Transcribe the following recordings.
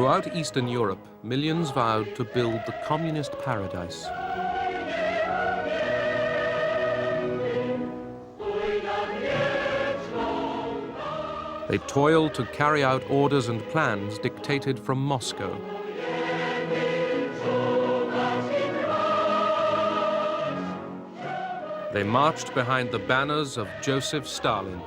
Throughout Eastern Europe, millions vowed to build the communist paradise. They toiled to carry out orders and plans dictated from Moscow. They marched behind the banners of Joseph Stalin.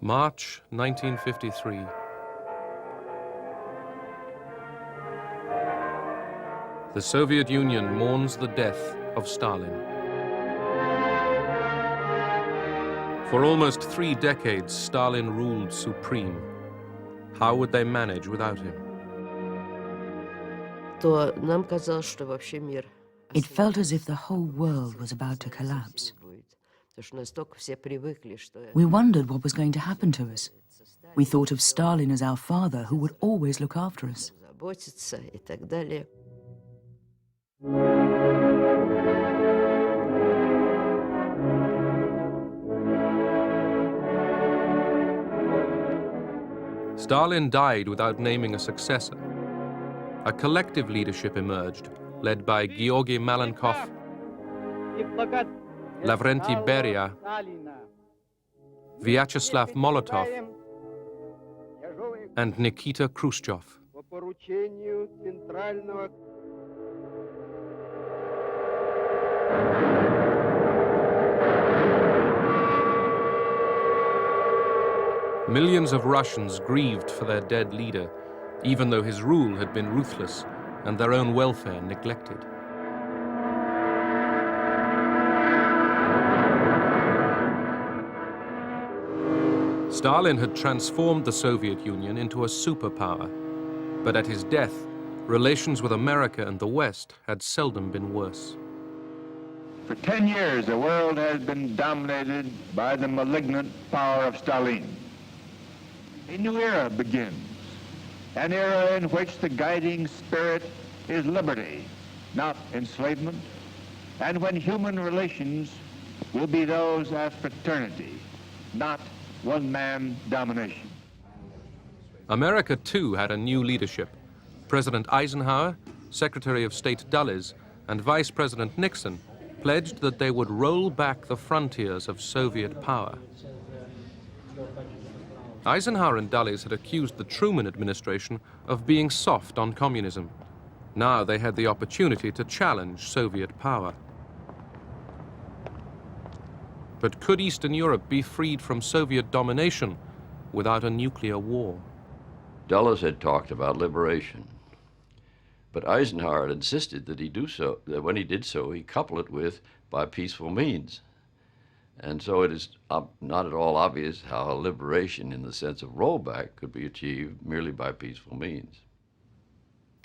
March 1953. The Soviet Union mourns the death of Stalin. For almost 3 decades, Stalin ruled supreme. How would they manage without him? It felt as if the whole world was about to collapse. We wondered what was going to happen to us. We thought of Stalin as our father who would always look after us. Stalin died without naming a successor. A collective leadership emerged, led by Georgy Malenkov, Lavrenti Beria, Vyacheslav Molotov, and Nikita Khrushchev. Millions of Russians grieved for their dead leader, even though his rule had been ruthless and their own welfare neglected. Stalin had transformed the Soviet Union into a superpower, but at his death, relations with America and the West had seldom been worse. For 10 years, the world has been dominated by the malignant power of Stalin. A new era begins, an era in which the guiding spirit is liberty, not enslavement, and when human relations will be those of fraternity, not one-man domination. America, too, had a new leadership. President Eisenhower, Secretary of State Dulles, and Vice President Nixon pledged that they would roll back the frontiers of Soviet power. Eisenhower and Dulles had accused the Truman administration of being soft on communism. Now they had the opportunity to challenge Soviet power. But could Eastern Europe be freed from Soviet domination without a nuclear war? Dulles had talked about liberation, but Eisenhower had insisted that he do so, that when he did so, he couple it with by peaceful means. And so it is not at all obvious how a liberation in the sense of rollback could be achieved merely by peaceful means.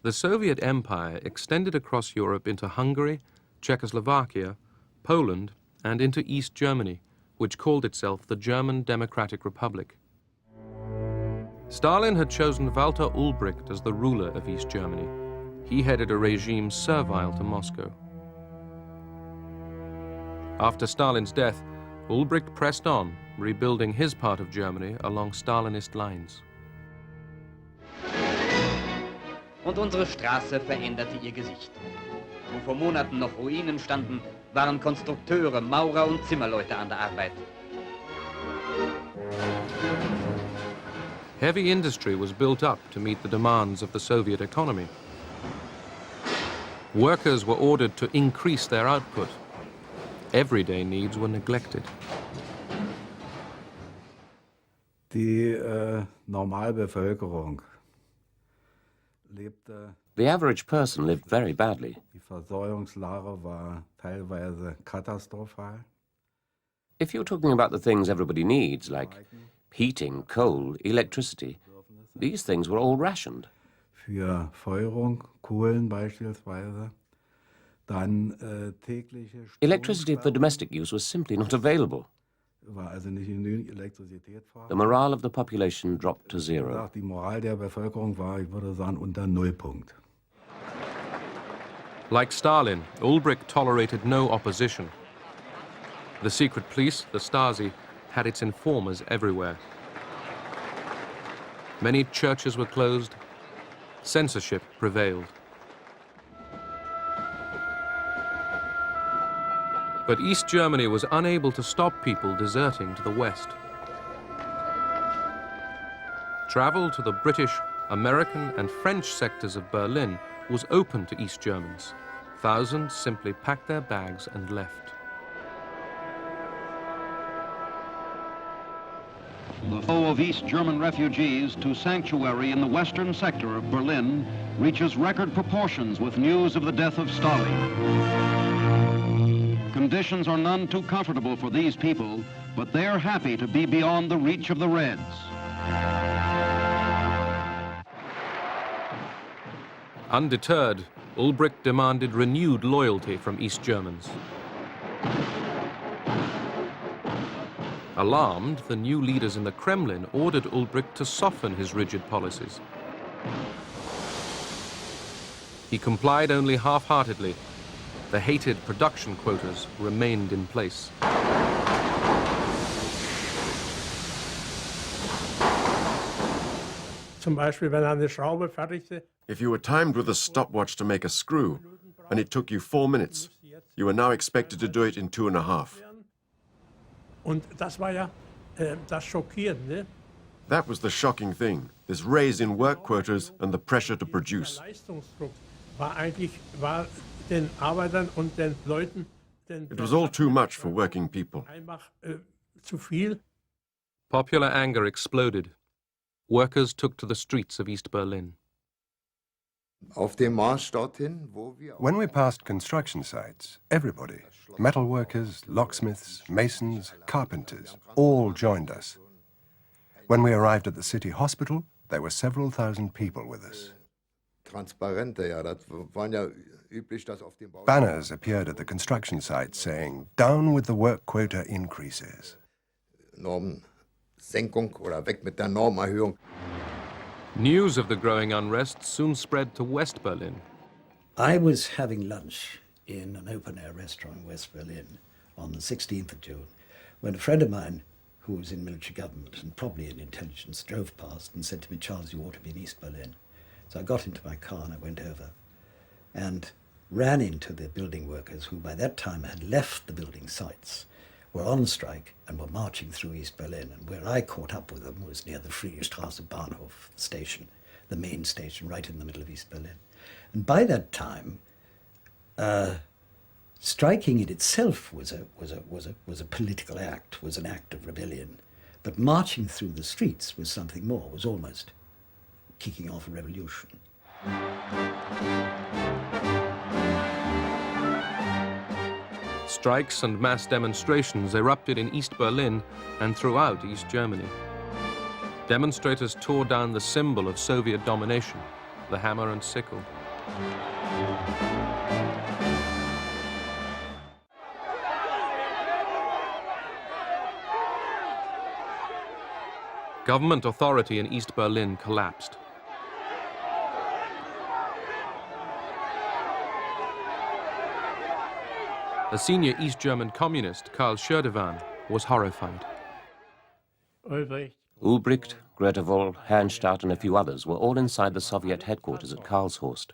The Soviet Empire extended across Europe into Hungary, Czechoslovakia, Poland, and into East Germany, which called itself the German Democratic Republic. Stalin had chosen Walter Ulbricht as the ruler of East Germany. He headed a regime servile to Moscow. After Stalin's death, Ulbricht pressed on, rebuilding his part of Germany along Stalinist lines. Und unsere Straße veränderte ihr Gesicht. Wo vor Monaten noch Ruinen standen, waren Konstrukteure, Maurer und Zimmerleute an der Arbeit. Heavy industry was built up to meet the demands of the Soviet economy. Workers were ordered to increase their output. Everyday needs were neglected. Die Normalbevölkerung lebte. The average person lived very badly. Die Versorgungslage war teilweise katastrophal. If you're talking about the things everybody needs, like heating, coal, electricity, these things were all rationed. Für Feuerung, Kohlen beispielsweise. Dann tägliche Electricity for domestic use was simply not available. war also nicht genügend Elektrizität The vorhanden. morale of the population dropped to zero. Die Moral der Bevölkerung war, ich würde sagen, unter Nullpunkt. Like Stalin, Ulbricht tolerated no opposition. The secret police, the Stasi, had its informers everywhere. Many churches were closed. Censorship prevailed. But East Germany was unable to stop people deserting to the West. Travel to the British, American, and French sectors of Berlin was open to East Germans. Thousands simply packed their bags and left. The flow of East German refugees to sanctuary in the western sector of Berlin reaches record proportions with news of the death of Stalin. Conditions are none too comfortable for these people, but they are happy to be beyond the reach of the Reds. Undeterred, Ulbricht demanded renewed loyalty from East Germans. Alarmed, the new leaders in the Kremlin ordered Ulbricht to soften his rigid policies. He complied only half-heartedly. The hated production quotas remained in place. If you were timed with a stopwatch to make a screw, and it took you 4 minutes, you were now expected to do it in 2.5. That was the shocking thing, this raise in work quotas and the pressure to produce. It was all too much for working people. Popular anger exploded. Workers took to the streets of East Berlin. When we passed construction sites, everybody, metalworkers, locksmiths, masons, carpenters, all joined us. When we arrived at the city hospital, there were several thousand people with us. Banners appeared at the construction sites saying, "Down with the work quota increases." News of the growing unrest soon spread to West Berlin. I was having lunch in an open-air restaurant in West Berlin on the 16th of June when a friend of mine who was in military government and probably in intelligence drove past and said to me, "Charles, you ought to be in East Berlin." So I got into my car and I went over and ran into the building workers who by that time had left the building sites, were on strike and were marching through East Berlin. And where I caught up with them was near the Friedrichstraße Bahnhof station, the main station right in the middle of East Berlin. And by that time, striking in itself was a political act, was an act of rebellion. But marching through the streets was something more, was almost kicking off a revolution. Strikes and mass demonstrations erupted in East Berlin and throughout East Germany. Demonstrators tore down the symbol of Soviet domination, the hammer and sickle. Government authority in East Berlin collapsed. A senior East German communist, Karl Schördewan, was horrified. Ulbricht, Grete-Wohl, Herrnstadt and a few others were all inside the Soviet headquarters at Karlshorst.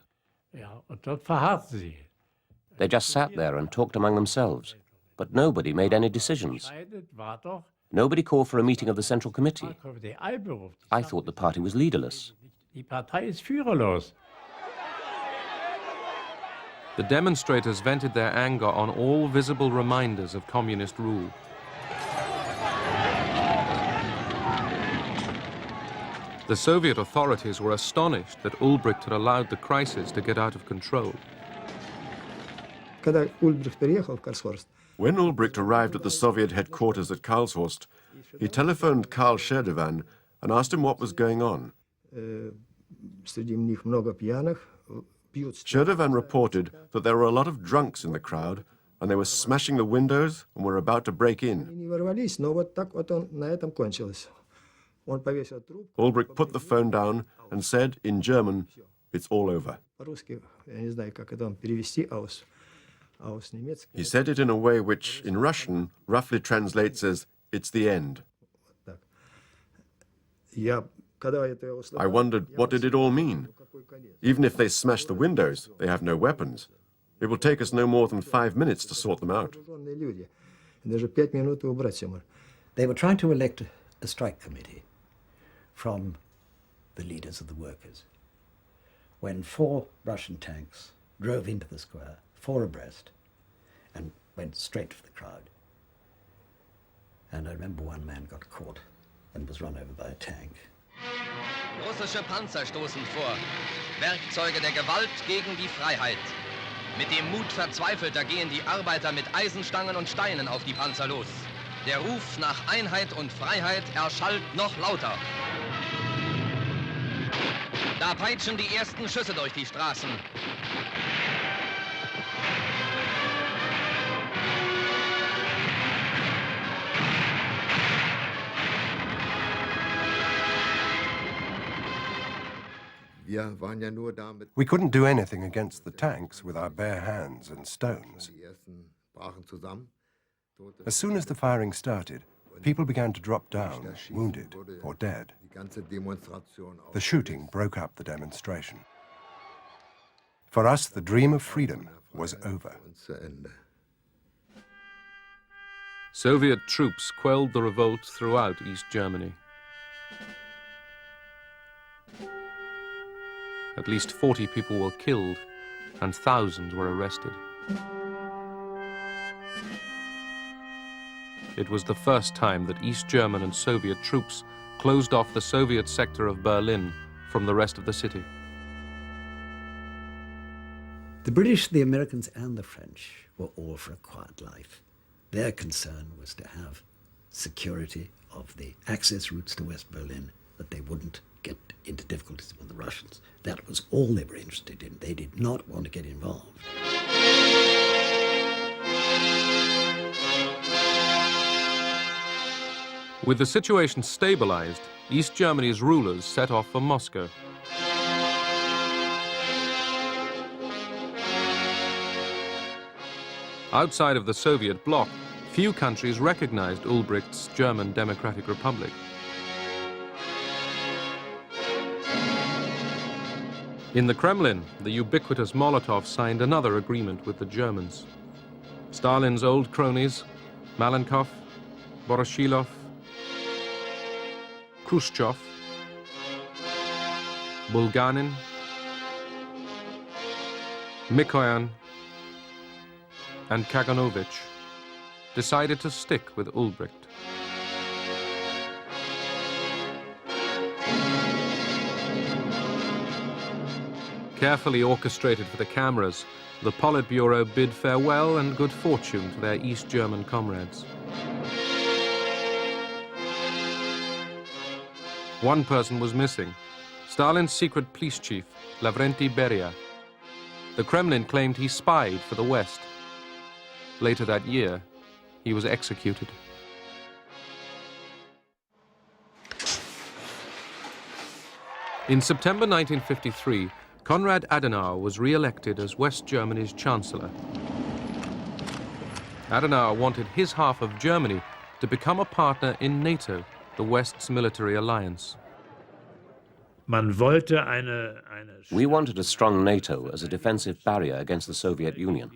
They just sat there and talked among themselves, but nobody made any decisions. Nobody called for a meeting of the Central Committee. I thought the party was leaderless. The demonstrators vented their anger on all visible reminders of communist rule. The Soviet authorities were astonished that Ulbricht had allowed the crisis to get out of control. When Ulbricht arrived at the Soviet headquarters at Karlshorst, he telephoned Karl Scherdevan and asked him what was going on. Scherdevan reported that there were a lot of drunks in the crowd and they were smashing the windows and were about to break in. Ulbricht put the phone down and said in German, "It's all over." He said it in a way which, in Russian, roughly translates as, "It's the end." I wondered, what did it all mean? Even if they smash the windows, they have no weapons. It will take us no more than 5 minutes to sort them out. They were trying to elect a strike committee from the leaders of the workers when 4 Russian tanks drove into the square, 4 abreast, and went straight for the crowd. And I remember one man got caught and was run over by a tank. Russische Panzer stoßen vor. Werkzeuge der Gewalt gegen die Freiheit. Mit dem Mut Verzweifelter gehen die Arbeiter mit Eisenstangen und Steinen auf die Panzer los. Der Ruf nach Einheit und Freiheit erschallt noch lauter. Da peitschen die ersten Schüsse durch die Straßen. We couldn't do anything against the tanks with our bare hands and stones. As soon as the firing started, people began to drop down, wounded or dead. The shooting broke up the demonstration. For us, the dream of freedom was over. Soviet troops quelled the revolt throughout East Germany. At least 40 people were killed and thousands were arrested. It was the first time that East German and Soviet troops closed off the Soviet sector of Berlin from the rest of the city. The British, the Americans, and the French were all for a quiet life. Their concern was to have security of the access routes to West Berlin, that they wouldn't get into difficulties with the Russians. That was all they were interested in. They did not want to get involved. With the situation stabilized, East Germany's rulers set off for Moscow. Outside of the Soviet bloc, few countries recognized Ulbricht's German Democratic Republic. In the Kremlin, the ubiquitous Molotov signed another agreement with the Germans. Stalin's old cronies, Malenkov, Voroshilov, Khrushchev, Bulganin, Mikoyan, and Kaganovich decided to stick with Ulbricht. Carefully orchestrated for the cameras, the Politburo bid farewell and good fortune to their East German comrades. One person was missing, Stalin's secret police chief, Lavrenti Beria. The Kremlin claimed he spied for the West. Later that year, he was executed. In September 1953, Konrad Adenauer was re-elected as West Germany's chancellor. Adenauer wanted his half of Germany to become a partner in NATO, the West's military alliance. We wanted a strong NATO as a defensive barrier against the Soviet Union.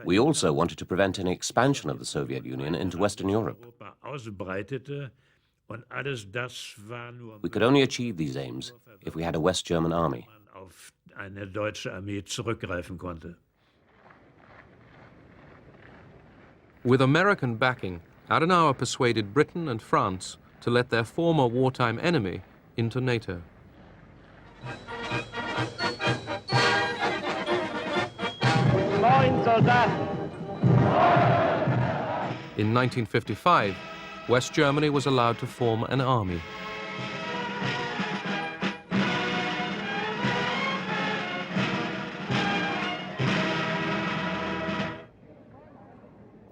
We also wanted to prevent any expansion of the Soviet Union into Western Europe. We could only achieve these aims if we had a West German army. With American backing, Adenauer persuaded Britain and France to let their former wartime enemy into NATO. In 1955, West Germany was allowed to form an army.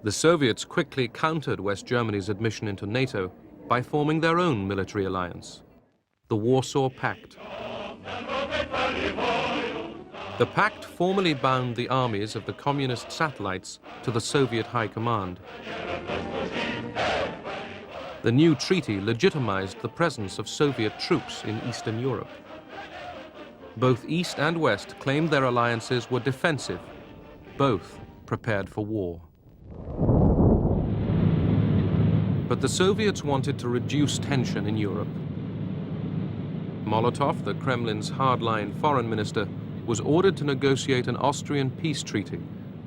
The Soviets quickly countered West Germany's admission into NATO by forming their own military alliance, the Warsaw Pact. The pact formally bound the armies of the communist satellites to the Soviet High Command. The new treaty legitimized the presence of Soviet troops in Eastern Europe. Both East and West claimed their alliances were defensive. Both prepared for war. But the Soviets wanted to reduce tension in Europe. Molotov, the Kremlin's hardline foreign minister, was ordered to negotiate an Austrian peace treaty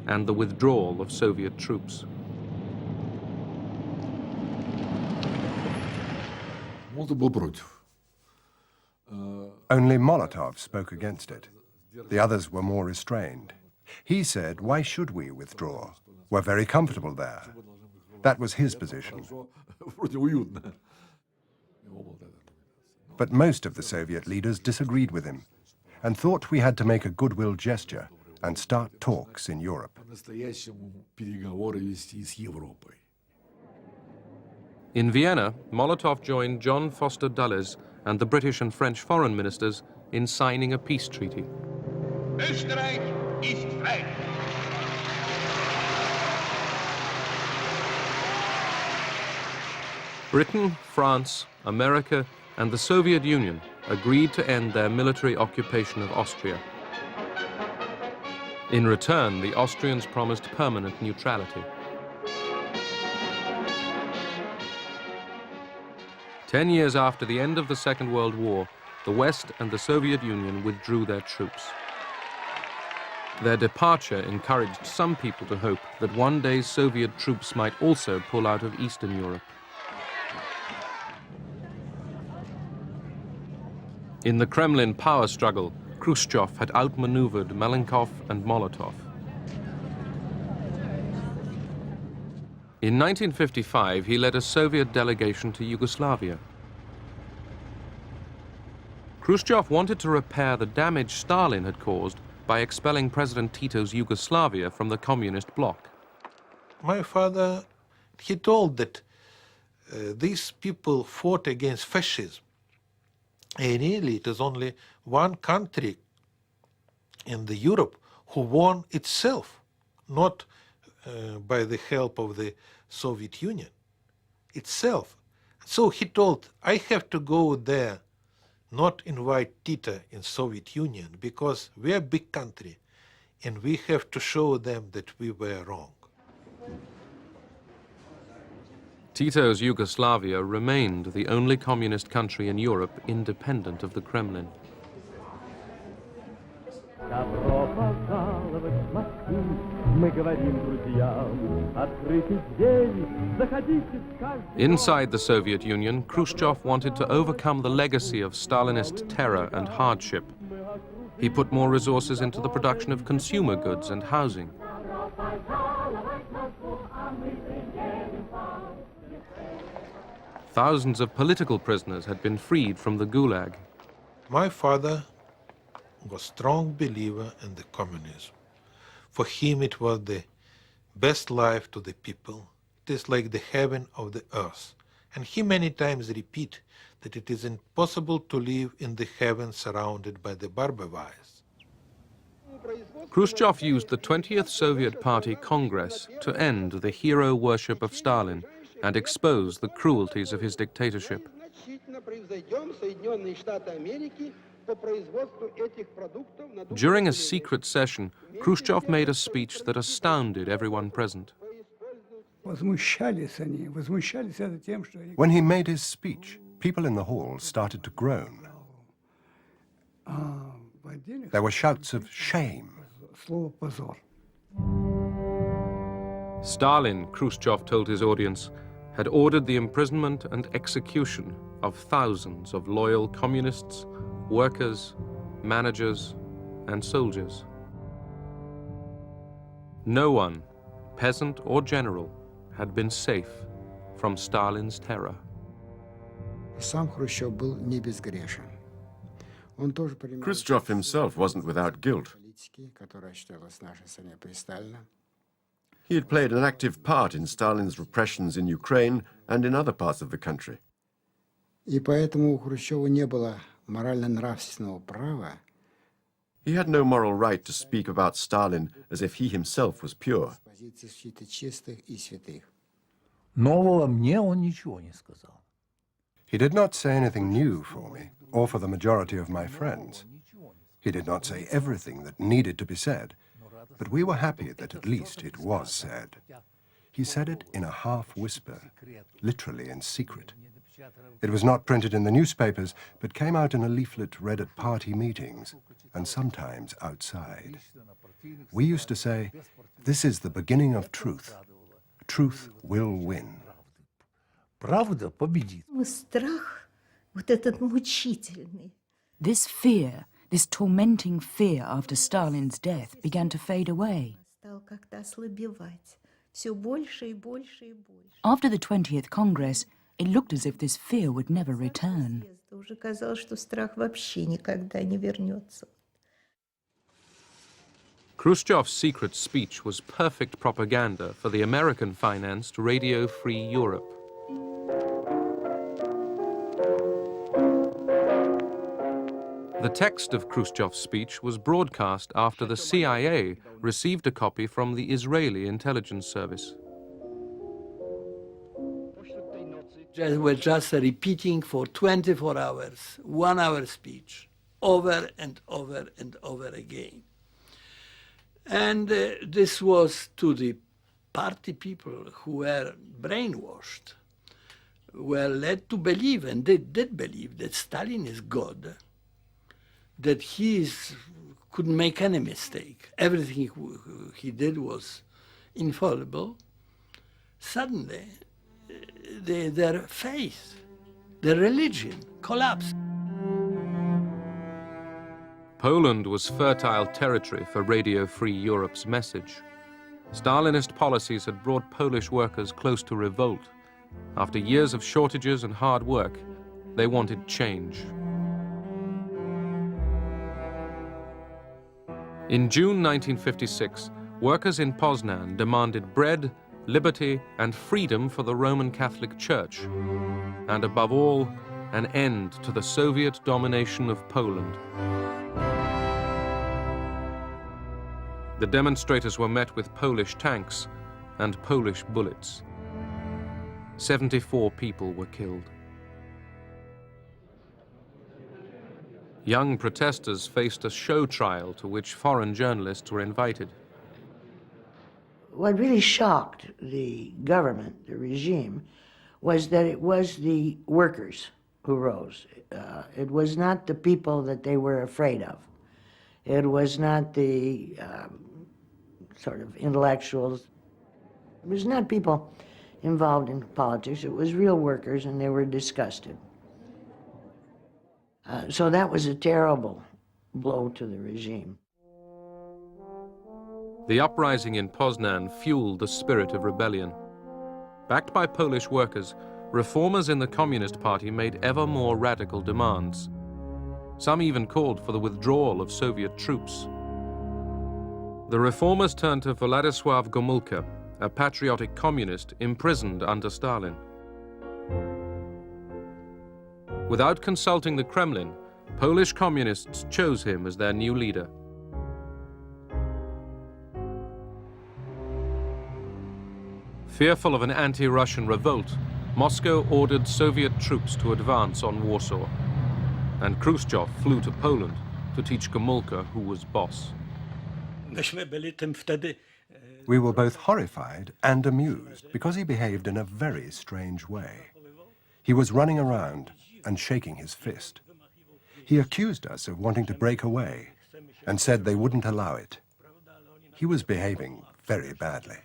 and the withdrawal of Soviet troops. Only Molotov spoke against it. The others were more restrained. He said, "Why should we withdraw? We're very comfortable there." That was his position. But most of the Soviet leaders disagreed with him and thought we had to make a goodwill gesture and start talks in Europe. In Vienna, Molotov joined John Foster Dulles and the British and French foreign ministers in signing a peace treaty. Österreich ist frei. Britain, France, America, and the Soviet Union agreed to end their military occupation of Austria. In return, the Austrians promised permanent neutrality. 10 years after the end of the Second World War, the West and the Soviet Union withdrew their troops. Their departure encouraged some people to hope that one day Soviet troops might also pull out of Eastern Europe. In the Kremlin power struggle, Khrushchev had outmaneuvered Malenkov and Molotov. In 1955, he led a Soviet delegation to Yugoslavia. Khrushchev wanted to repair the damage Stalin had caused by expelling President Tito's Yugoslavia from the communist bloc. My father, he told that these people fought against fascism. And really, it is only one country in the Europe who won itself, not by the help of the Soviet Union, itself. So he told, I have to go there, not invite Tito in Soviet Union, because we are a big country, and we have to show them that we were wrong. Tito's Yugoslavia remained the only communist country in Europe independent of the Kremlin. Inside the Soviet Union, Khrushchev wanted to overcome the legacy of Stalinist terror and hardship. He put more resources into the production of consumer goods and housing. Thousands of political prisoners had been freed from the Gulag. My father was a strong believer in the communism. For him, it was the best life to the people. It is like the heaven of the earth. And he many times repeat that it is impossible to live in the heaven surrounded by the barbed wires. Khrushchev used the 20th Soviet Party Congress to end the hero worship of Stalin and expose the cruelties of his dictatorship. During a secret session, Khrushchev made a speech that astounded everyone present. When he made his speech, people in the hall started to groan. There were shouts of shame. Stalin, Khrushchev told his audience, had ordered the imprisonment and execution of thousands of loyal communists, workers, managers, and soldiers. No one, peasant or general, had been safe from Stalin's terror. Khrushchev himself wasn't without guilt. He had played an active part in Stalin's repressions in Ukraine and in other parts of the country. He had no moral right to speak about Stalin as if he himself was pure. He did not say anything new for me, or for the majority of my friends. He did not say everything that needed to be said, but we were happy that at least it was said. He said it in a half-whisper, literally in secret. It was not printed in the newspapers, but came out in a leaflet read at party meetings, and sometimes outside. We used to say, "This is the beginning of truth. Truth will win." This fear, this tormenting fear after Stalin's death began to fade away. After the 20th Congress, it looked as if this fear would never return. Khrushchev's secret speech was perfect propaganda for the American-financed Radio Free Europe. The text of Khrushchev's speech was broadcast after the CIA received a copy from the Israeli intelligence service. They were just repeating for 24 hours, 1 hour speech, over and over and over again. And this was to the party people who were brainwashed, were led to believe, and they did believe, that Stalin is God, that he couldn't make any mistake. Everything he did was infallible. Suddenly, their faith, their religion collapsed. Poland was fertile territory for Radio Free Europe's message. Stalinist policies had brought Polish workers close to revolt. After years of shortages and hard work, they wanted change. In June 1956, workers in Poznan demanded bread, liberty, and freedom for the Roman Catholic Church, and above all, an end to the Soviet domination of Poland. The demonstrators were met with Polish tanks and Polish bullets. 74 people were killed. Young protesters faced a show trial to which foreign journalists were invited. What really shocked the government, the regime, was that it was the workers who rose. It was not the people that they were afraid of. It was not the sort of intellectuals. It was not people involved in politics. It was real workers, and they were disgusted. So that was a terrible blow to the regime. The uprising in Poznan fueled the spirit of rebellion. Backed by Polish workers, reformers in the Communist Party made ever more radical demands. Some even called for the withdrawal of Soviet troops. The reformers turned to Władysław Gomulka, a patriotic communist imprisoned under Stalin. Without consulting the Kremlin, Polish communists chose him as their new leader. Fearful of an anti-Russian revolt, Moscow ordered Soviet troops to advance on Warsaw, and Khrushchev flew to Poland to teach Gomulka who was boss. We were both horrified and amused because he behaved in a very strange way. He was running around and shaking his fist. He accused us of wanting to break away and said they wouldn't allow it. He was behaving very badly.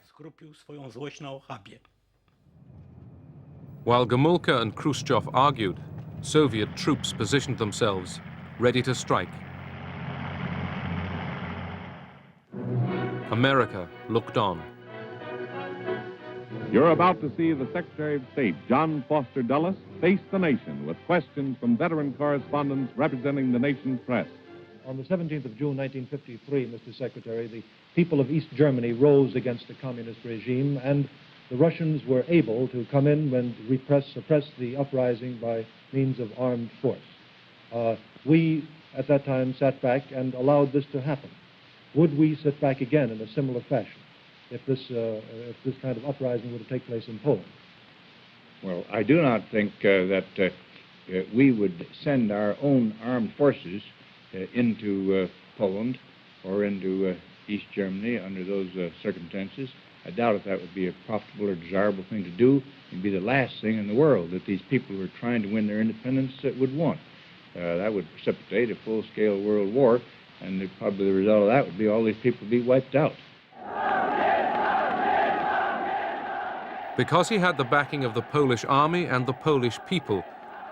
While Gomulka and Khrushchev argued, Soviet troops positioned themselves, ready to strike. America looked on. You're about to see the Secretary of State, John Foster Dulles, face the nation with questions from veteran correspondents representing the nation's press. On the 17th of June, 1953, Mr. Secretary, the people of East Germany rose against the communist regime, and the Russians were able to come in and suppress the uprising by means of armed force. We, at that time, sat back and allowed this to happen. Would we sit back again in a similar fashion if this kind of uprising were to take place in Poland? Well, I do not think that we would send our own armed forces into Poland or into East Germany under those circumstances. I doubt if that would be a profitable or desirable thing to do. It would be the last thing in the world that these people who are trying to win their independence would want. That would precipitate a full-scale world war, and probably the result of that would be all these people would be wiped out. Because he had the backing of the Polish army and the Polish people,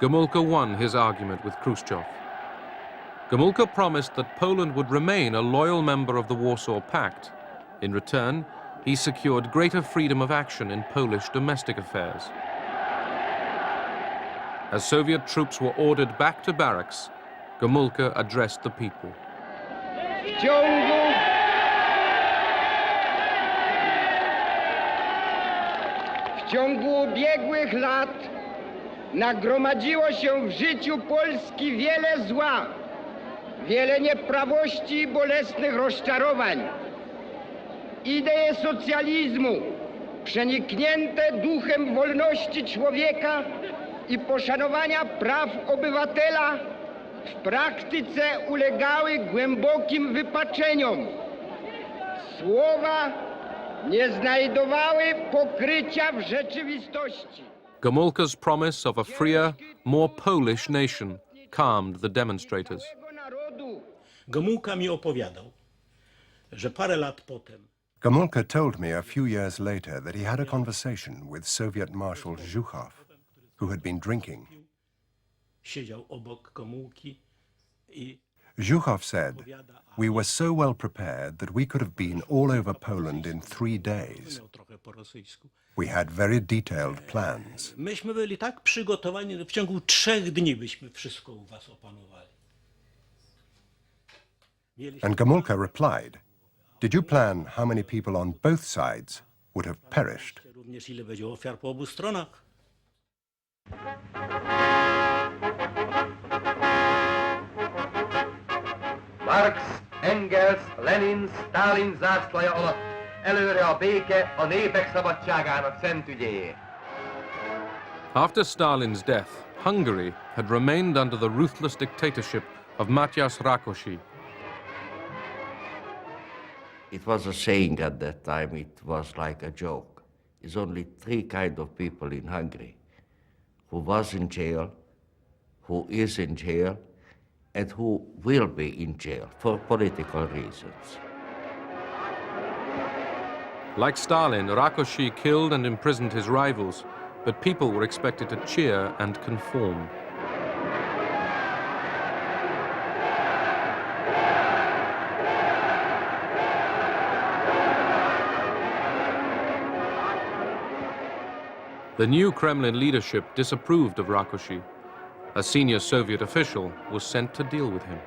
Gomulka won his argument with Khrushchev. Gomulka promised that Poland would remain a loyal member of the Warsaw Pact. In return, he secured greater freedom of action in Polish domestic affairs. As Soviet troops were ordered back to barracks, Gomulka addressed the people. W ciągu ubiegłych lat nagromadziło się w życiu Polski wiele zła, wiele nieprawości i bolesnych rozczarowań. Idee socjalizmu, przeniknięte duchem wolności człowieka i poszanowania praw obywatela, w praktyce ulegały głębokim wypaczeniom. Słowa nie znajdowały pokrycia w rzeczywistości. Gomulka's promise of a freer, more Polish nation calmed the demonstrators. Gomulka mi opowiadał, że parę lat potem Gomulka told me a few years later that he had a conversation with Soviet Marshal Zhukov, who had been drinking. siedział obok Gomulki i Zhukov said, "We were so well prepared that we could have been all over Poland in 3 days. We had very detailed plans." Myśmy byli tak przygotowani, że w ciągu 3 dni byśmy wszystko u was opanowali. And Gomulka replied, "Did you plan how many people on both sides would have perished?" Również ile będzie ofiar po obu stronach. Marx, Engels, Lenin, Stalin zászlaja alatt előre a béke a népek szabadságának szent ügyéért. After Stalin's death, Hungary had remained under the ruthless dictatorship of Matyas Rákosi. It was a saying at that time, it was like a joke. There's only 3 kinds of people in Hungary: who was in jail, who is in jail, and who will be in jail for political reasons. Like Stalin, Rákosi killed and imprisoned his rivals, but people were expected to cheer and conform. The new Kremlin leadership disapproved of Rákosi. A senior Soviet official was sent to deal with him.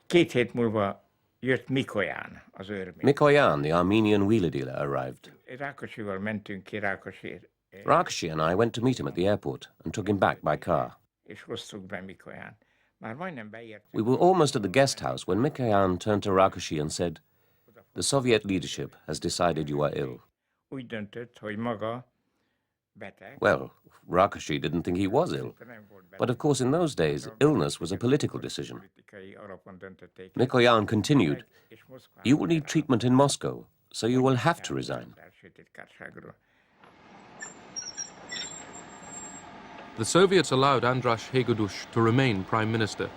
2 hét múlva jött Mikoyan, az örmény. Mikoyan, the Armenian wheeler dealer, arrived. Rákosival mentünk ki Rákosért, Rákosi and I went to meet him at the airport and took him back by car. és hoztuk be Mikoyan. Már majdnem beértünk. We were almost at the guest house when Mikoyan turned to Rákosi and said, "The Soviet leadership has decided you are ill." Úgy döntött, hogy maga beteg. Well, Rákosi didn't think he was ill. But of course, in those days, illness was a political decision. Mikoyan continued, "You will need treatment in Moscow, so you will have to resign." The Soviets allowed András Hegedűs to remain prime minister.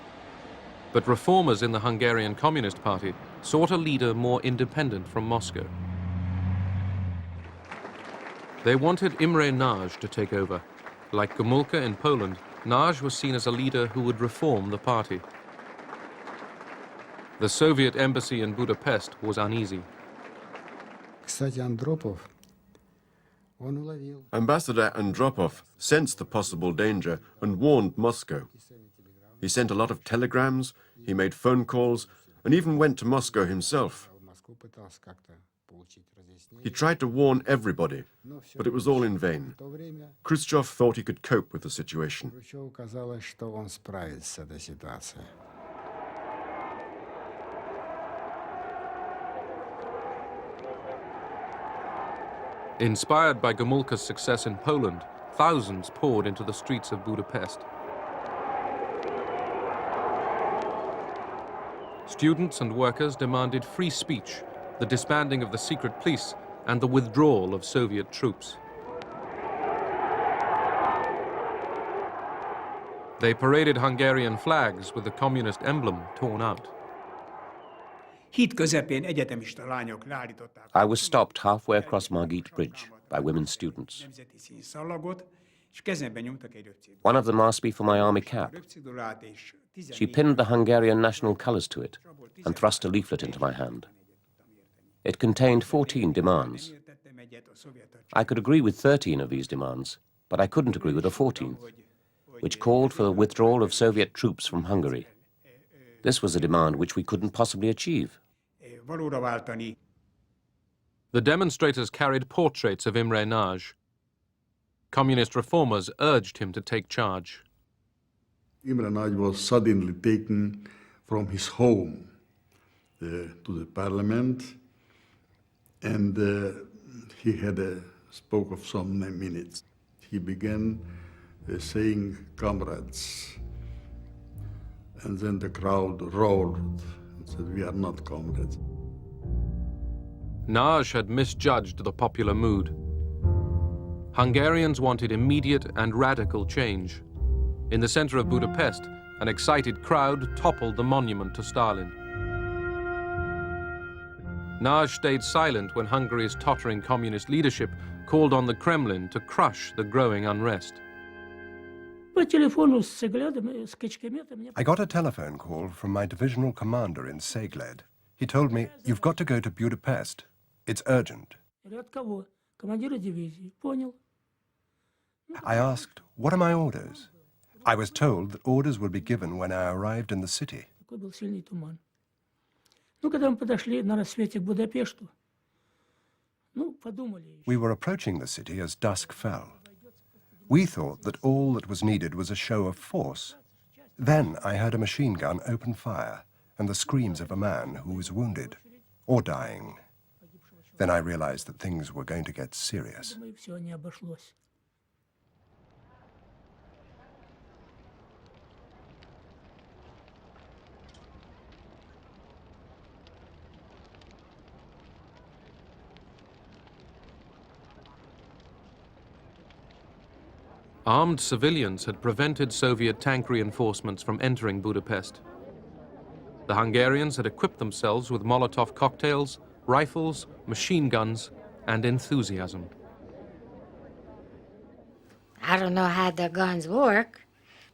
But reformers in the Hungarian Communist Party sought a leader more independent from Moscow. They wanted Imre Nagy to take over. Like Gomulka in Poland, Nagy was seen as a leader who would reform the party. The Soviet embassy in Budapest was uneasy. Ambassador Andropov sensed the possible danger and warned Moscow. He sent a lot of telegrams, he made phone calls, and even went to Moscow himself. He tried to warn everybody, but it was all in vain. Khrushchev thought he could cope with the situation. Inspired by Gomulka's success in Poland, thousands poured into the streets of Budapest. Students and workers demanded free speech, the disbanding of the secret police, and the withdrawal of Soviet troops. They paraded Hungarian flags with the communist emblem torn out. I was stopped halfway across Margit Bridge by women students. One of them asked me for my army cap. She pinned the Hungarian national colours to it and thrust a leaflet into my hand. It contained 14 demands. I could agree with 13 of these demands, but I couldn't agree with the 14th, which called for the withdrawal of Soviet troops from Hungary. This was a demand which we couldn't possibly achieve. The demonstrators carried portraits of Imre Nagy. Communist reformers urged him to take charge. Imre Nagy was suddenly taken from his home to the parliament, and he had spoke of some minutes. He began saying, "Comrades," and then the crowd roared and said, "We are not comrades." Nagy had misjudged the popular mood. Hungarians wanted immediate and radical change. In the center of Budapest, an excited crowd toppled the monument to Stalin. Nagy stayed silent when Hungary's tottering communist leadership called on the Kremlin to crush the growing unrest. I got a telephone call from my divisional commander in Segled. He told me, "You've got to go to Budapest. It's urgent." I asked, "What are my orders?" I was told that orders would be given when I arrived in the city. We were approaching the city as dusk fell. We thought that all that was needed was a show of force. Then I heard a machine gun open fire and the screams of a man who was wounded or dying. Then I realized that things were going to get serious. Armed civilians had prevented Soviet tank reinforcements from entering Budapest. The Hungarians had equipped themselves with Molotov cocktails, rifles, machine guns, and enthusiasm. I don't know how the guns work,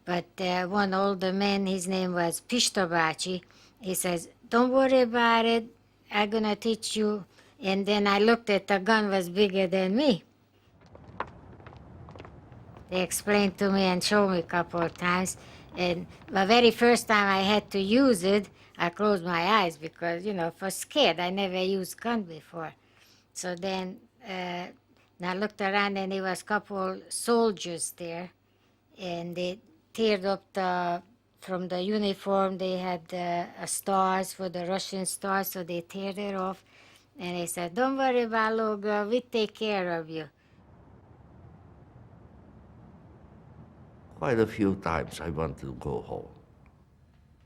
but one older man, his name was Pistobachi, he says, "Don't worry about it, I'm gonna teach you." And then I looked at the gun was bigger than me. They explained to me and showed me a couple of times. And the very first time I had to use it, I closed my eyes because, you know, I was scared. I never used gun before. So then I looked around and there was a couple soldiers there. And they teared up from the uniform, they had stars for the Russian stars, so they teared it off. And they said, "Don't worry about little girl, we take care of you." Quite a few times I wanted to go home.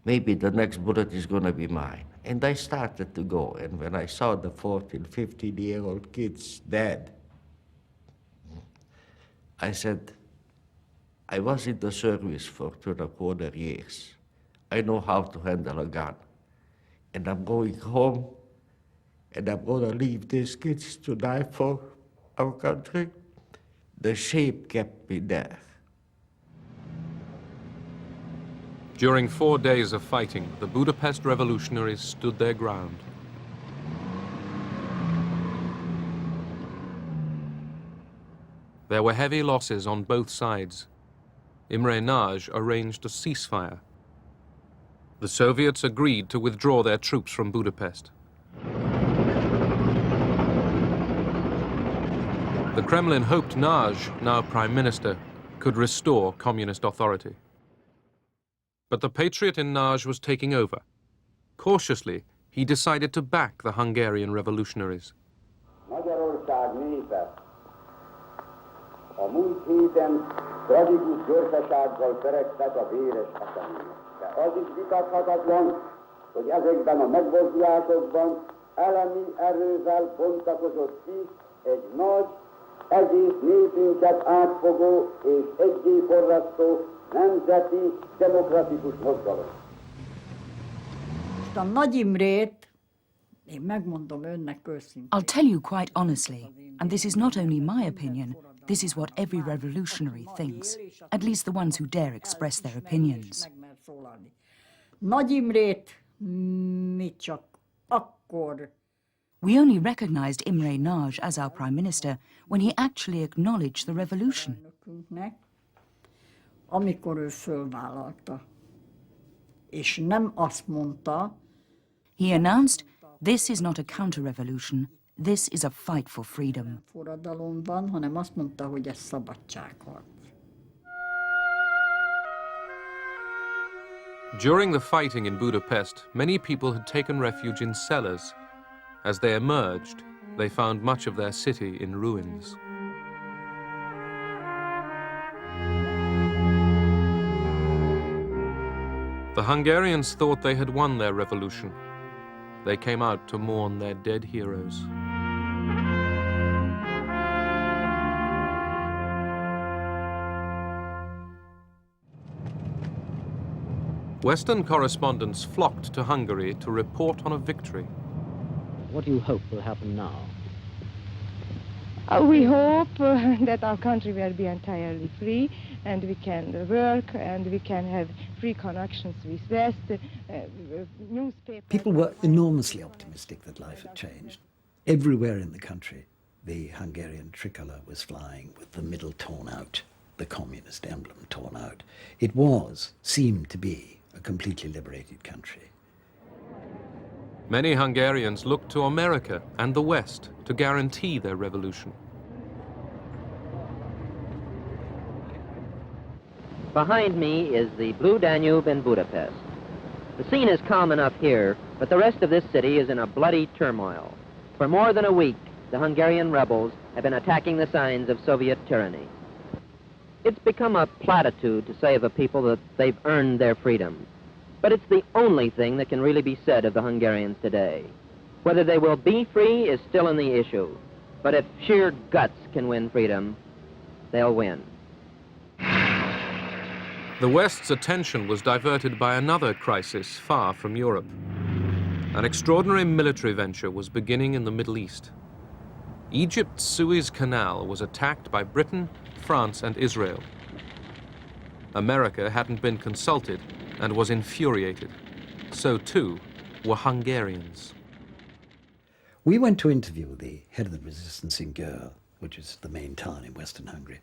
Maybe the next bullet is going to be mine. And I started to go, and when I saw the 14, 15-year-old kids dead, I said, I was in the service for 2.25 years. I know how to handle a gun. And I'm going home, and I'm going to leave these kids to die for our country. The shape kept me there. During 4 days of fighting, the Budapest revolutionaries stood their ground. There were heavy losses on both sides. Imre Nagy arranged a ceasefire. The Soviets agreed to withdraw their troops from Budapest. The Kremlin hoped Nagy, now Prime Minister, could restore communist authority. But the patriot in Nagy was taking over. Cautiously, he decided to back the Hungarian revolutionaries. Magyarország népe a múlt héten tragikus gyorsasággal feregtek a véres események. De az is vitathatatlan, hogy ezekben a megmozdulásokban elemi erővel bontakozott ki egy nagy, egész népünket átfogó és egyéforrasztó nemzeti demokratikus mozgalom. A Nagy Imrét, én megmondom önnek őszintén. I'll tell you quite honestly, and this is not only my opinion, this is what every revolutionary thinks, at least the ones who dare express their opinions. Nagy Imrét mi csak akkor. We only recognized Imre Nagy as our prime minister when he actually acknowledged the revolution. Amikor ő fölvállalta, és nem azt mondta. He announced, "This is not a counter-revolution, this is a fight for freedom." Forradalomban, hanem azt mondta, hogy ez szabadságharc. During the fighting in Budapest, many people had taken refuge in cellars. As they emerged, they found much of their city in ruins. The Hungarians thought they had won their revolution. They came out to mourn their dead heroes. Western correspondents flocked to Hungary to report on a victory. What do you hope will happen now? We hope that our country will be entirely free and we can work and we can have free connections with West. People were enormously optimistic that life had changed. Everywhere in the country, the Hungarian tricolour was flying with the middle torn out, the communist emblem torn out. It seemed to be, a completely liberated country. Many Hungarians looked to America and the West to guarantee their revolution. Behind me is the Blue Danube in Budapest. The scene is calm enough here, but the rest of this city is in a bloody turmoil. For more than a week, the Hungarian rebels have been attacking the signs of Soviet tyranny. It's become a platitude to say of a people that they've earned their freedom. But it's the only thing that can really be said of the Hungarians today. Whether they will be free is still in the issue. But if sheer guts can win freedom, they'll win. The West's attention was diverted by another crisis far from Europe. An extraordinary military venture was beginning in the Middle East. Egypt's Suez Canal was attacked by Britain, France, and Israel. America hadn't been consulted and was infuriated. So too were Hungarians. We went to interview the head of the resistance in Győr, which is the main town in Western Hungary.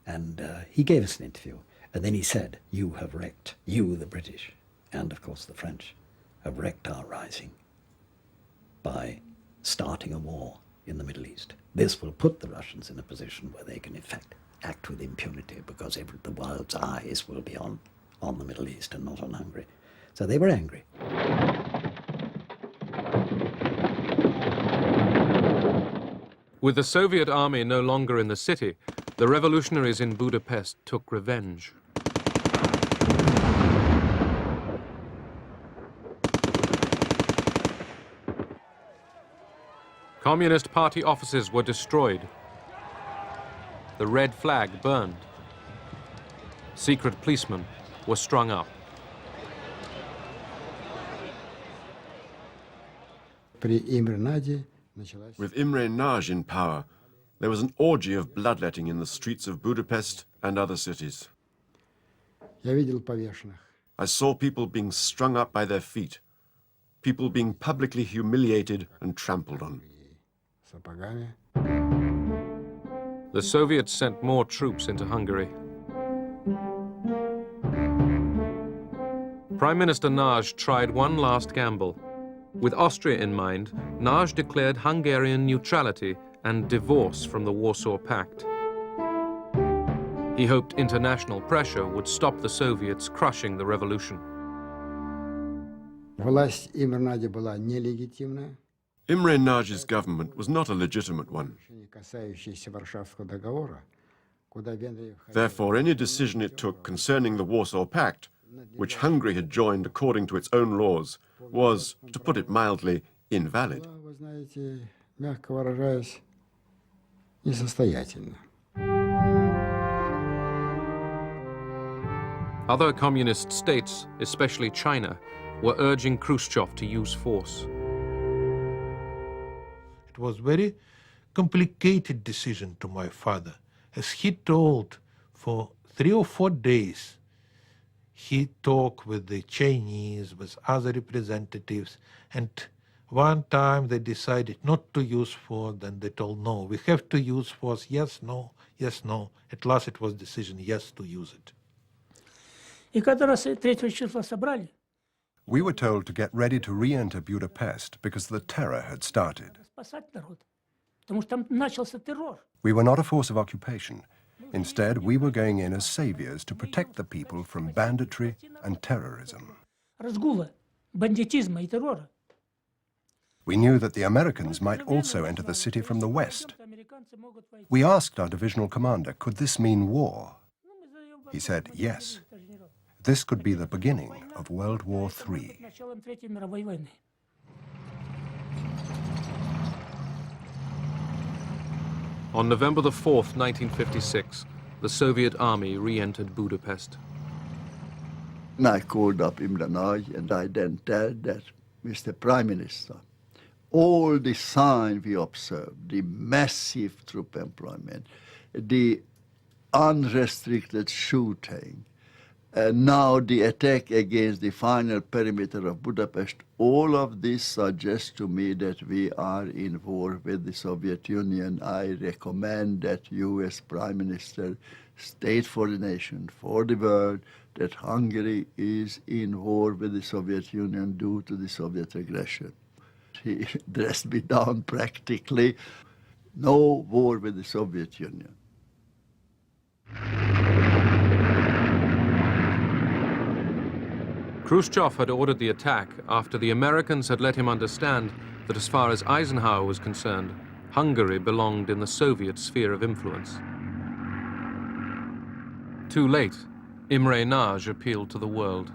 And he gave us an interview. And then he said, "You have wrecked, you the British, and of course the French, have wrecked our rising by starting a war in the Middle East. This will put the Russians in a position where they can, in fact, act with impunity because the world's eyes will be on the Middle East and not on Hungary." So they were angry. With the Soviet army no longer in the city, the revolutionaries in Budapest took revenge. Communist Party offices were destroyed. The red flag burned. Secret policemen were strung up. With Imre Nagy in power, There was an orgy of bloodletting in the streets of Budapest and other cities. I saw people being strung up by their feet, people being publicly humiliated and trampled on. The Soviets sent more troops into Hungary. Prime Minister Nagy tried one last gamble. With Austria in mind, Nagy declared Hungarian neutrality and divorce from the Warsaw Pact. He hoped international pressure would stop the Soviets crushing the revolution. Imre Nagy's government was not a legitimate one. Therefore, any decision it took concerning the Warsaw Pact, which Hungary had joined according to its own laws, was, to put it mildly, invalid. Other communist states, especially China, were urging Khrushchev to use force. It was a very complicated decision to my father. As he told, for 3 or 4 days, he talked with the Chinese, with other representatives, and one time they decided not to use force, then they told, no, we have to use force, yes, no, yes, no. At last it was decision, yes, to use it. We were told to get ready to re-enter Budapest because the terror had started. We were not a force of occupation. Instead, we were going in as saviors to protect the people from banditry and terrorism. We knew that the Americans might also enter the city from the west. We asked our divisional commander, could this mean war? He said, yes. This could be the beginning of World War III. On November the 4th, 1956, the Soviet army re-entered Budapest. I called up Imre Nagy and I then told that, Mr. Prime Minister, all the signs we observed, the massive troop employment, the unrestricted shooting, now the attack against the final perimeter of Budapest, all of this suggests to me that we are in war with the Soviet Union. I recommend that you as Prime Minister state for the nation, for the world, that Hungary is in war with the Soviet Union due to the Soviet aggression. He dressed me down practically. No war with the Soviet Union. Khrushchev had ordered the attack after the Americans had let him understand that as far as Eisenhower was concerned, Hungary belonged in the Soviet sphere of influence. Too late, Imre Nagy appealed to the world.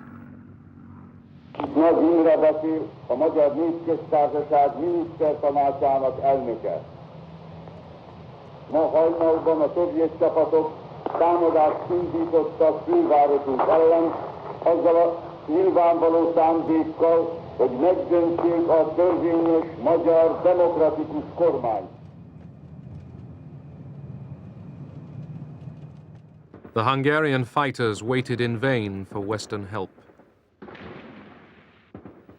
Nagy Imre beszél, a Magyar Népköztársaság minisztertanácsának elnöke. Ma hajnalban a szovjet csapatok támadást indítottak fővárosunk ellen, azzal a nyilvánvaló szándékkal, hogy megdöntsék a törvényes magyar demokratikus kormányt. The Hungarian fighters waited in vain for Western help.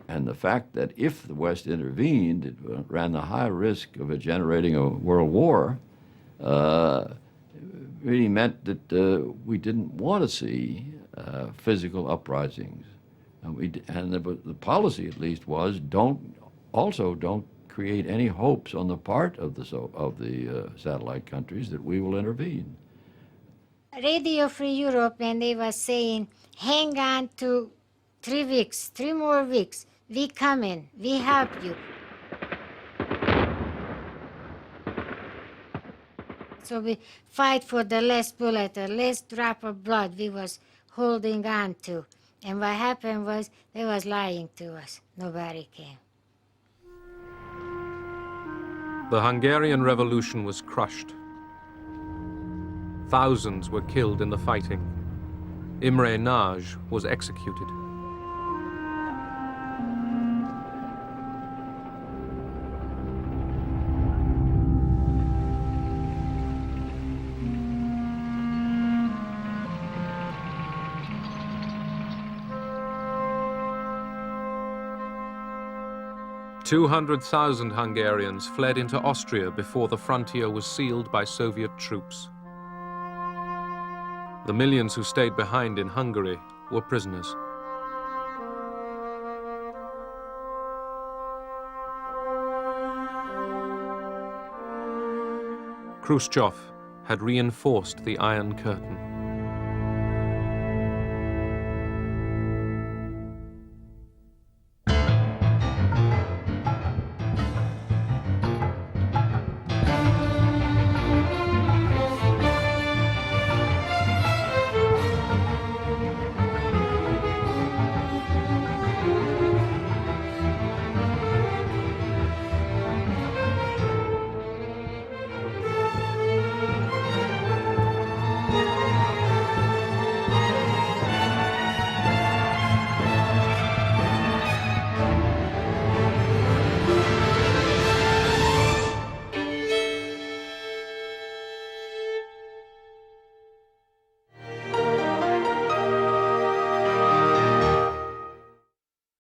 And the fact that if the West intervened, it ran the high risk of it generating a world war, really meant that we didn't want to see physical uprisings. And the policy, at least, was don't create any hopes on the part of the satellite countries that we will intervene. Radio Free Europe, and they were saying, hang on to 3 weeks, 3 more weeks. We come in, we help you. So we fight for the last bullet, the last drop of blood we was holding on to. And what happened was they was lying to us. Nobody came. The Hungarian Revolution was crushed. Thousands were killed in the fighting. Imre Nagy was executed. 200,000 Hungarians fled into Austria before the frontier was sealed by Soviet troops. The millions who stayed behind in Hungary were prisoners. Khrushchev had reinforced the Iron Curtain.